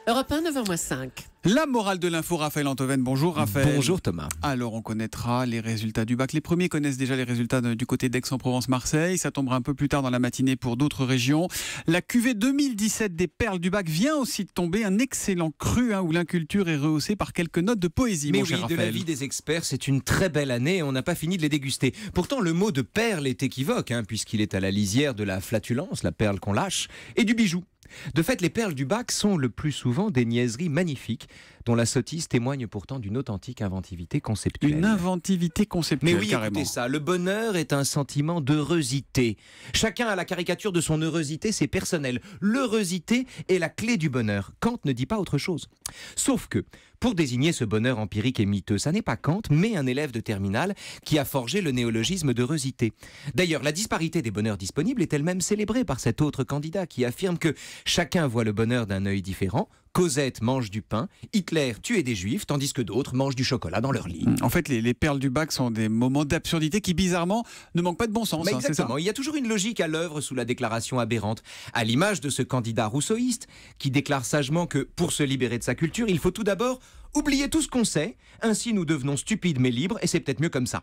Europe 1, 9h-5. La morale de l'info, Raphaël Antoven. Bonjour Raphaël. Bonjour Thomas. Alors on connaîtra les résultats du bac. Les premiers connaissent déjà les résultats du côté d'Aix-en-Provence-Marseille. Ça tombera un peu plus tard dans la matinée pour d'autres régions. La cuvée 2017 des perles du bac vient aussi de tomber. Un excellent cru où l'inculture est rehaussée par quelques notes de poésie. Mais mon oui, cher de Raphaël. l'avis des experts, c'est une très belle année et on n'a pas fini de les déguster. Pourtant, le mot de perle est équivoque, puisqu'il est à la lisière de la flatulence, la perle qu'on lâche, et du bijou. De fait, les perles du bac sont le plus souvent des niaiseries magnifiques dont la sottise témoigne pourtant d'une authentique inventivité conceptuelle. Une inventivité conceptuelle, Mais oui, carrément. écoutez ça, le bonheur est un sentiment d'heurosité. Chacun a la caricature de son heurosité, c'est personnel. L'heurosité est la clé du bonheur. Kant ne dit pas autre chose. Sauf que, pour désigner ce bonheur empirique et miteux, ça n'est pas Kant, mais un élève de terminale qui a forgé le néologisme d'heurosité. D'ailleurs, la disparité des bonheurs disponibles est elle-même célébrée par cet autre candidat qui affirme que chacun voit le bonheur d'un œil différent. Cosette mange du pain, Hitler tuait des juifs, tandis que d'autres mangent du chocolat dans leur lit. En fait, les perles du bac sont des moments d'absurdité qui, bizarrement, ne manquent pas de bon sens. Mais C'est ça. exactement, il y a toujours une logique à l'œuvre sous la déclaration aberrante, à l'image de ce candidat rousseauiste qui déclare sagement que pour se libérer de sa culture, il faut tout d'abord oublier tout ce qu'on sait, ainsi nous devenons stupides mais libres et c'est peut-être mieux comme ça.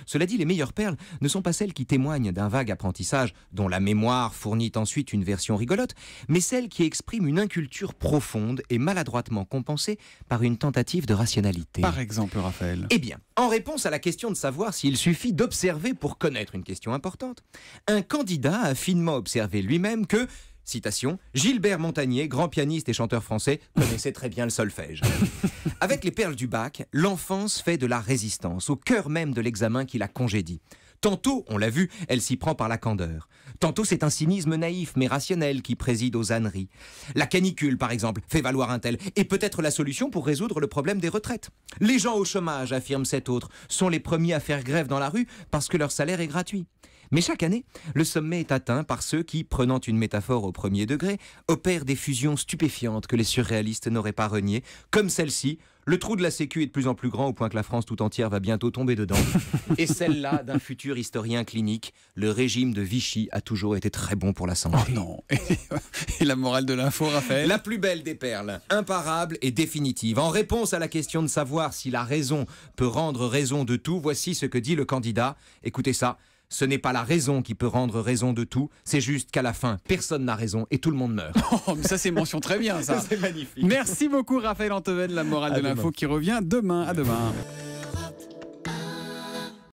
Cela dit, les meilleures perles ne sont pas celles qui témoignent d'un vague apprentissage dont la mémoire fournit ensuite une version rigolote, mais celles qui expriment une inculture profonde et maladroitement compensée par une tentative de rationalité. Par exemple, Raphaël. Eh bien, en réponse à la question de savoir s'il suffit d'observer pour connaître une question importante, un candidat a finement observé lui-même que, citation, Gilbert Montagnier, grand pianiste et chanteur français, connaissait très bien le solfège. Avec les perles du bac, l'enfance fait de la résistance, au cœur même de l'examen qui la congédie. Tantôt, on l'a vu, elle s'y prend par la candeur. Tantôt, c'est un cynisme naïf mais rationnel qui préside aux âneries. La canicule, par exemple, fait valoir un tel, et peut-être la solution pour résoudre le problème des retraites. Les gens au chômage, affirme cet autre, sont les premiers à faire grève dans la rue parce que leur salaire est gratuit. Mais chaque année, le sommet est atteint par ceux qui, prenant une métaphore au premier degré, opèrent des fusions stupéfiantes que les surréalistes n'auraient pas reniées, comme celle-ci. Le trou de la Sécu est de plus en plus grand au point que la France tout entière va bientôt tomber dedans. Et celle-là d'un futur historien clinique, le régime de Vichy a toujours été très bon pour la santé. Oh non. Et la morale de l'info, Raphaël? La plus belle des perles, imparable et définitive. En réponse à la question de savoir si la raison peut rendre raison de tout, voici ce que dit le candidat. Écoutez ça. Ce n'est pas la raison qui peut rendre raison de tout, c'est juste qu'à la fin, personne n'a raison et tout le monde meurt. Oh, mais ça, c'est mention très bien, ça. C'est magnifique. Merci beaucoup, Raphaël Antoven. La morale de l'info qui revient demain. À demain.